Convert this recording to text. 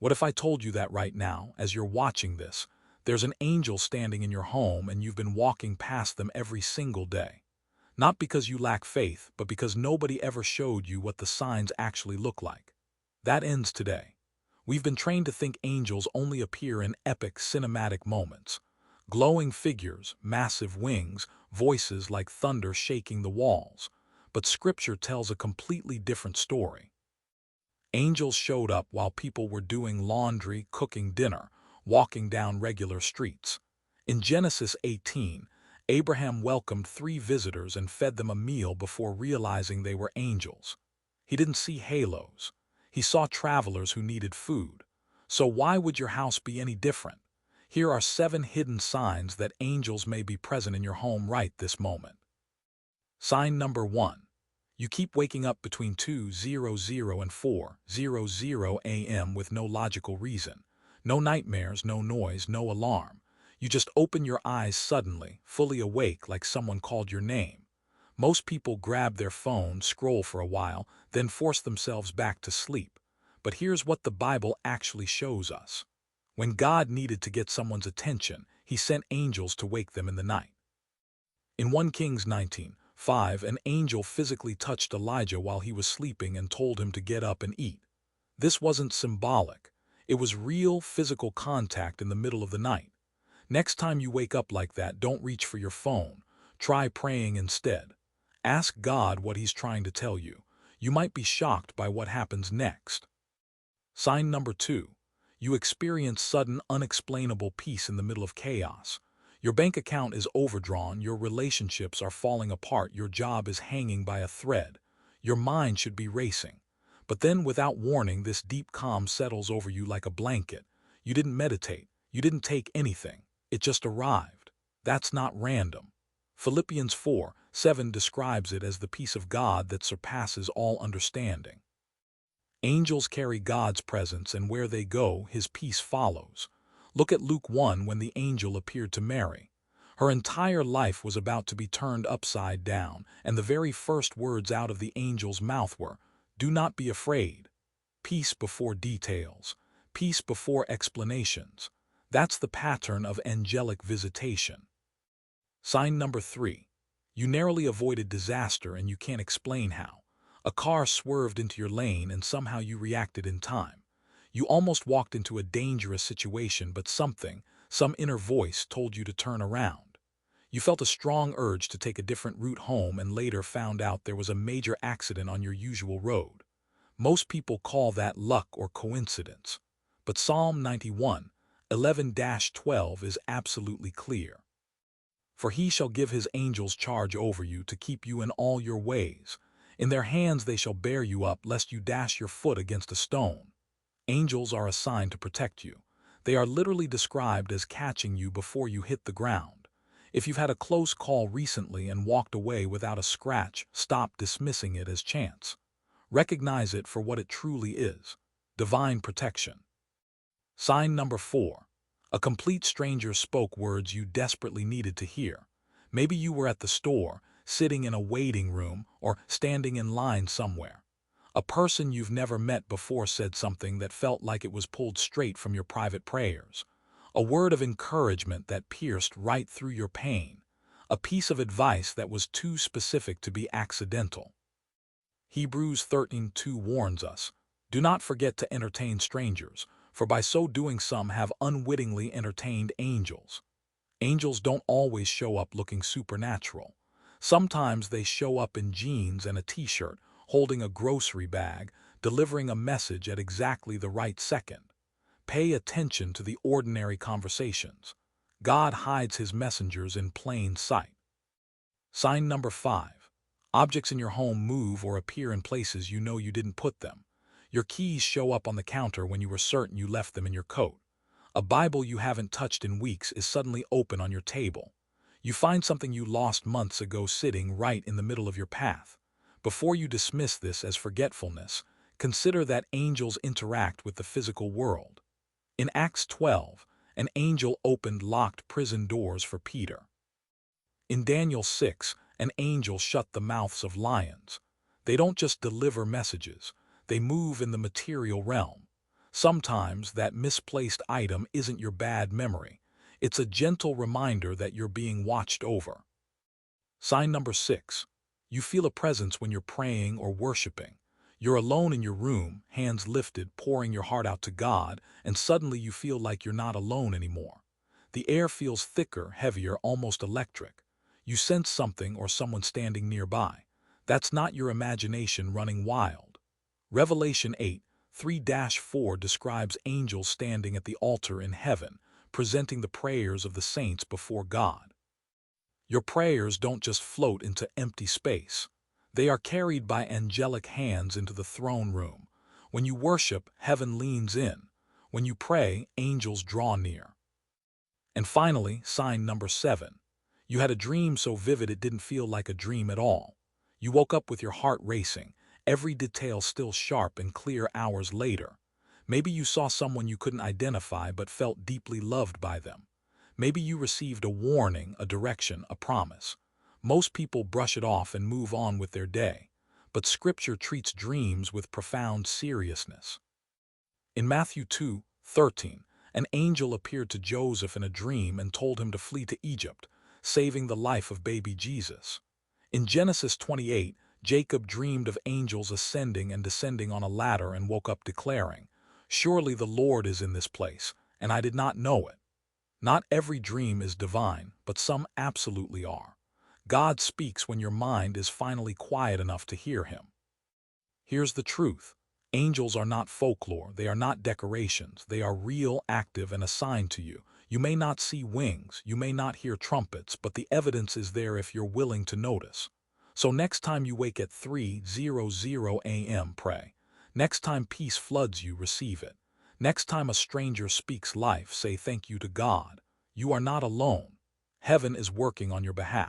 What if I told you that right now, as you're watching this, there's an angel standing in your home and you've been walking past them every single day? Not because you lack faith, but because nobody ever showed you what the signs actually look like. That ends today. We've been trained to think angels only appear in epic cinematic moments. Glowing figures, massive wings, voices like thunder shaking the walls. But Scripture tells a completely different story. Angels showed up while people were doing laundry, cooking dinner, walking down regular streets. In Genesis 18, Abraham welcomed 3 visitors and fed them a meal before realizing they were angels. He didn't see halos. He saw travelers who needed food. So why would your house be any different? Here are 7 hidden signs that angels may be present in your home right this moment. Sign number 1. You keep waking up between 2:00 and 4:00 a.m. with no logical reason. No nightmares, no noise, no alarm. You just open your eyes suddenly, fully awake like someone called your name. Most people grab their phone, scroll for a while, then force themselves back to sleep. But here's what the Bible actually shows us. When God needed to get someone's attention, he sent angels to wake them in the night. In 1 Kings 19:5, an angel physically touched Elijah while he was sleeping and told him to get up and eat. This wasn't symbolic. It was real physical contact in the middle of the night. Next time you wake up like that, don't reach for your phone. Try praying instead. Ask God what he's trying to tell you. You might be shocked by what happens next. Sign number 2. You experience sudden, unexplainable peace in the middle of chaos. Your bank account is overdrawn, your relationships are falling apart, your job is hanging by a thread. Your mind should be racing. But then, without warning, this deep calm settles over you like a blanket. You didn't meditate. You didn't take anything. It just arrived. That's not random. Philippians 4:7 describes it as the peace of God that surpasses all understanding. Angels carry God's presence, and where they go, his peace follows. Look at Luke 1 when the angel appeared to Mary. Her entire life was about to be turned upside down, and the very first words out of the angel's mouth were, "Do not be afraid." Peace before details. Peace before explanations. That's the pattern of angelic visitation. Sign number 3. You narrowly avoided disaster and you can't explain how. A car swerved into your lane and somehow you reacted in time. You almost walked into a dangerous situation, but some inner voice told you to turn around. You felt a strong urge to take a different route home and later found out there was a major accident on your usual road. Most people call that luck or coincidence. But Psalm 91:11-12 is absolutely clear. For he shall give his angels charge over you to keep you in all your ways. In their hands they shall bear you up, lest you dash your foot against a stone. Angels are assigned to protect you. They are literally described as catching you before you hit the ground. If you've had a close call recently and walked away without a scratch, stop dismissing it as chance. Recognize it for what it truly is: divine protection. Sign number 4. A complete stranger spoke words you desperately needed to hear. Maybe you were at the store, sitting in a waiting room, or standing in line somewhere. A person you've never met before said something that felt like it was pulled straight from your private prayers. A word of encouragement that pierced right through your pain. A piece of advice that was too specific to be accidental. Hebrews 13:2 warns us, "Do not forget to entertain strangers, for by so doing some have unwittingly entertained angels." Angels don't always show up looking supernatural. Sometimes they show up in jeans and a t-shirt, holding a grocery bag, delivering a message at exactly the right second. Pay attention to the ordinary conversations. God hides his messengers in plain sight. Sign number 5. Objects in your home move or appear in places you know you didn't put them. Your keys show up on the counter when you were certain you left them in your coat. A Bible you haven't touched in weeks is suddenly open on your table. You find something you lost months ago sitting right in the middle of your path. Before you dismiss this as forgetfulness, consider that angels interact with the physical world. In Acts 12, an angel opened locked prison doors for Peter. In Daniel 6, an angel shut the mouths of lions. They don't just deliver messages, they move in the material realm. Sometimes that misplaced item isn't your bad memory. It's a gentle reminder that you're being watched over. Sign number 6. You feel a presence when you're praying or worshiping. You're alone in your room, hands lifted, pouring your heart out to God, and suddenly you feel like you're not alone anymore. The air feels thicker, heavier, almost electric. You sense something or someone standing nearby. That's not your imagination running wild. Revelation 8, 3-4 describes angels standing at the altar in heaven, presenting the prayers of the saints before God. Your prayers don't just float into empty space. They are carried by angelic hands into the throne room. When you worship, heaven leans in. When you pray, angels draw near. And finally, sign number 7. You had a dream so vivid it didn't feel like a dream at all. You woke up with your heart racing, every detail still sharp and clear hours later. Maybe you saw someone you couldn't identify but felt deeply loved by them. Maybe you received a warning, a direction, a promise. Most people brush it off and move on with their day, but Scripture treats dreams with profound seriousness. In Matthew 2:13, an angel appeared to Joseph in a dream and told him to flee to Egypt, saving the life of baby Jesus. In Genesis 28, Jacob dreamed of angels ascending and descending on a ladder and woke up declaring, "Surely the Lord is in this place, and I did not know it." Not every dream is divine, but some absolutely are. God speaks when your mind is finally quiet enough to hear him. Here's the truth. Angels are not folklore, they are not decorations, they are real, active, and assigned to you. You may not see wings, you may not hear trumpets, but the evidence is there if you're willing to notice. So next time you wake at 3:00 a.m., pray. Next time peace floods you, receive it. Next time a stranger speaks life, say thank you to God. You are not alone. Heaven is working on your behalf.